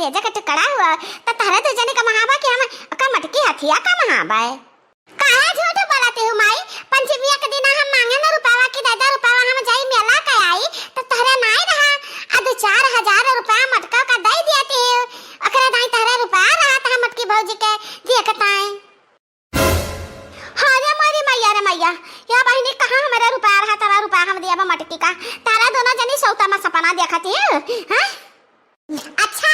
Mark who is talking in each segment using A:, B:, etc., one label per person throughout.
A: कलेजा का टुकड़ा हुआ त तहरा तो जाने का महाबा के हम का मटकी हथिया का महाबा है काहे झूठ बोलते हो माई पंचमिया के दिन हम मांगे न रुपया की 10 रुपया हम जाई मेला का आई तो तहरा नहीं रहा आ 2-4 हजार रुपया मटका का दे दियाते हो अकरा दाई तहरा रुपया रहा त मटकी भौजी के दिए कताए हां रे मारी मैया रे मैया या बहनी कहां हमारा रुपया रहा तारा रुपया हम दिया मटकी का तारा दोनों जनी सौता में सपना देखती है हां अच्छा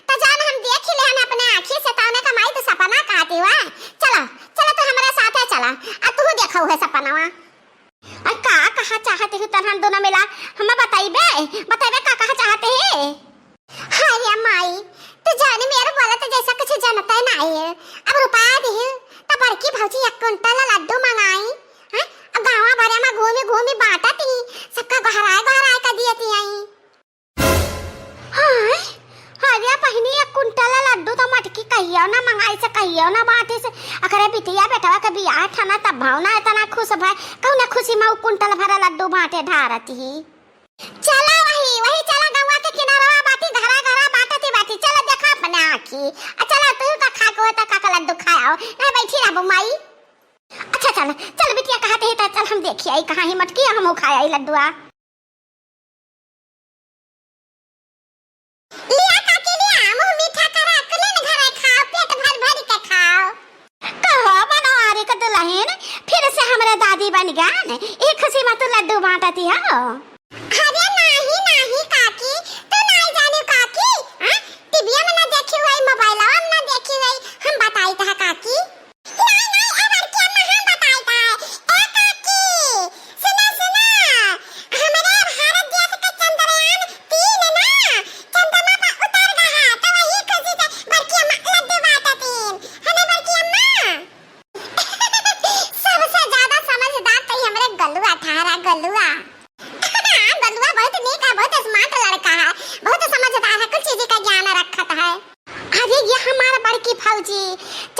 A: तो जान हम देख ले हम अपने आंखें से ताने का माई तो सपना कहती हुआ चलो चलो तो हमारे साथ है चला आ तू देखो है सपनावा और का कहा चाहते हो तन हम दोनों मिला हम बताइबे का कहा चाहते हैं हाय या माई तो जाने मेरे बोला तो जैसा कुछ जानता नहीं है अब रुपया दे तो बड़की भौजी 1 कुंटल लड्डू मंगाई हां अब गांव भरे में घूमी बांटा थी सबका घराए का दिए थी आई हां हां पहिनी 1 कुंटल लड्डू तो मटकी कहियो ना मंगाई से कहियो ना बांटे से अकरे बिटिया बेटवा के बियाह थाना तब भावना इतना खुश भाई कौन खुशी में 1 कुंटल भरा लड्डू बांटे ढारती चला वही चला गंगा के किनारा बाटी घरा बाटी चला देखा अपने आंखी चला तू का खा को त का लड्डू खाओ नहीं बैठी रह बुमाई अच्छा चल बिटिया कहते है चल हम देखिए आई कहां ही मटकी हम खाया ई लड्डूआ लिया काकी लिया मुंह मीठा करा कले न घरे खाओ पेट भर के खाओ कहो बनवारी का दुल्हन फिर से हमरा दादी बन गया ने एक खुशी में तो लड्डू बांटती है अरे नहीं काकी तो नहीं जाने काकी हां टीवी में ना देखी हुई मोबाइल में ना देखी हुई हम बताई था काकी नहीं अब क्या हम बताई था ए काकी सुना हमारे भारत देश का चंद्रयान 3 ना चंद्रमा पर उतर गया तो वही खुशी से बड़की अम्मा लड्डू बांटती है ना बड़की अम्मा सबसे ज्यादा समझदार तो हमारे गलुआ थारा गलुआ बहुत नेक है बहुत स्मार्ट लड़का है बहुत समझदार है कुछ चीज का ज्ञान रखता है अरे ये हमारा बड़की भौजी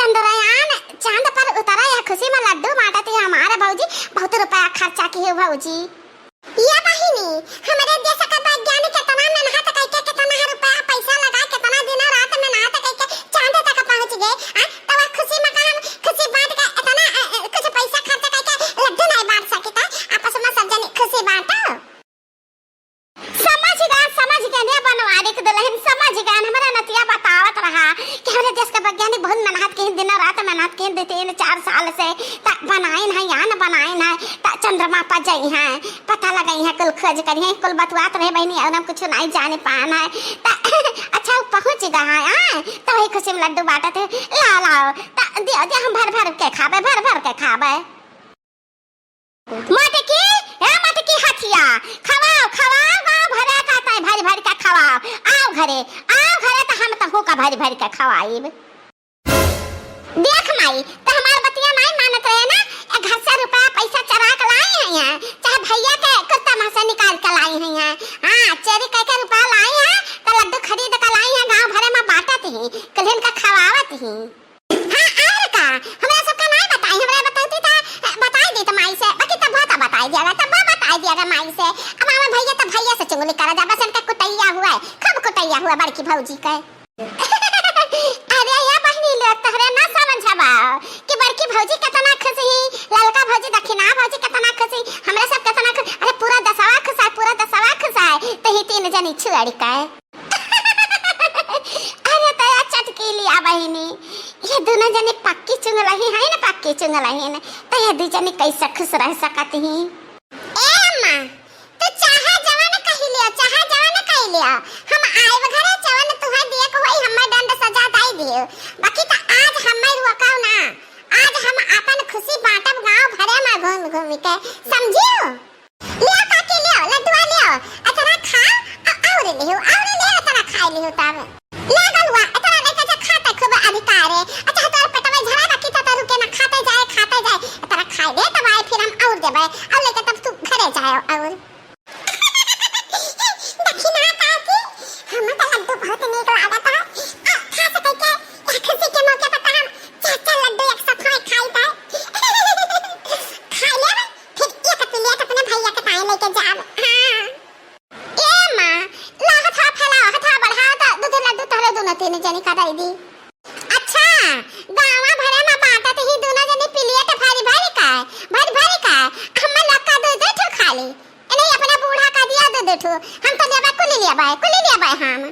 A: चंद्रयान चांद पर उतरा है खुशी में लड्डू बांटती है हमारा भौजी बहुत रुपया खर्चा की है भौजी ये बहिनी हमारे देश का वैज्ञानिक कितना मेहनत करके कितना रुपया पैसा लगा कितना दिन रात मेहनत करके चांद तक पहुंच गए तो वह खुशी में हम खुशी बांट के इतना कुछ पैसा खर्च करके लड्डू नहीं बांट सकता आपस में सब जन खुशी बांटो समझ गए ने बनवारी के दुल्हन समझ गए हमारा नतिया बतावत रहा कि हमारे देश का वैज्ञानिक बहुत मेहनत के दिन रात मेहनत के 3-4 साल से तक बनाए हैं यान बनाए हैं त चंद्रमा पर जाई हैं पता लगाई हैं कुल खोज करी हैं कुल बतवात रहे बहनी और हम कुछ नहीं जाने पाना है अच्छा पहुंच गया है तो वही खुशी में लड्डू बांटते लाओ त दे हम भर के खावे मटकी हथिया खवाओ गाँव भरे कहता है भर के खवाओ आओ घरे तो हम तहु का भर के खवाई देख माई तो हमार बतिया नहीं मानत रहे ना एक घर से रुपया पैसा चरा के लाई है यहाँ चाहे भैया के कुत्ता में से निकाल के लाई है यहाँ हाँ चोरी करके रुपया लाई है तो लड्डू खरीद के लाई है गाँव भरे में बांटत ही कल का खवावत ही हाँ और का हमरा सबका नहीं बताई हमरा बताती था बताई दी तो माई से बाकी तब बहुत बताई दिया माई से अब हमारे भैया तो भैया से चुगली करा जा बस उनका कुटैया हुआ है कब कुटैया हुआ बड़की भौजी का अरे या बहनी लोग तहरे ना समझबा कि बड़की भौजी कितना खुशी ललका भौजी दक्षिणा भौजी कितना खुशी हमरा सब कितना खुश अरे पूरा दसवा खुश है तो ही 3 जनी छुड़ी का अरे तो चटकी लिया बहनी ये दोनों जने पक्की चुंगलही है ना तो ये 2 जने कैसे खुश रह सकती हैं तो चाहा जवान कहि लिया हम आए घरे जवान तुहा दिए को होई हम्मे दंड सजा दाई दियो बाकी तो आज हम्मे रुकाओ ना आज हम अपन खुशी बांटब गांव भरे में घूम के समझियो लिया काकी लियो लड्डुआ लियो अतना खा और लियो अतना खाई लियो तब लागल हुआ अतना लेके जा खाता खूब अधिकार है अच्छा तोर पेट में झरा बाकी तो रुके ना खाते जाए अतना खाई दे तब आए फिर हम और देबे और लेके तब तू घरे जाओ और दक्षिणा काकी हम तो लड्डू बहुत नीक लागत है खा सके के खुशी के मौके पर हम चाचा लड्डू एक साथ खाई पाए खा ले फिर एक प्लेट अपने भैया के पाए लेके जाब हां ए मां ला हथा फैला हथा बढ़ा तो दूध लड्डू तोरे दोनों तीन जनी कराई दी। अच्छा गावा भरा में बांटत ही दोनों जनी प्लेट भारी भारी का हम लक्का दे दे ठो खाली नहीं अपना बूढ़ा का दिया दे दे ठो हम तो लेबा कुली लेबा हम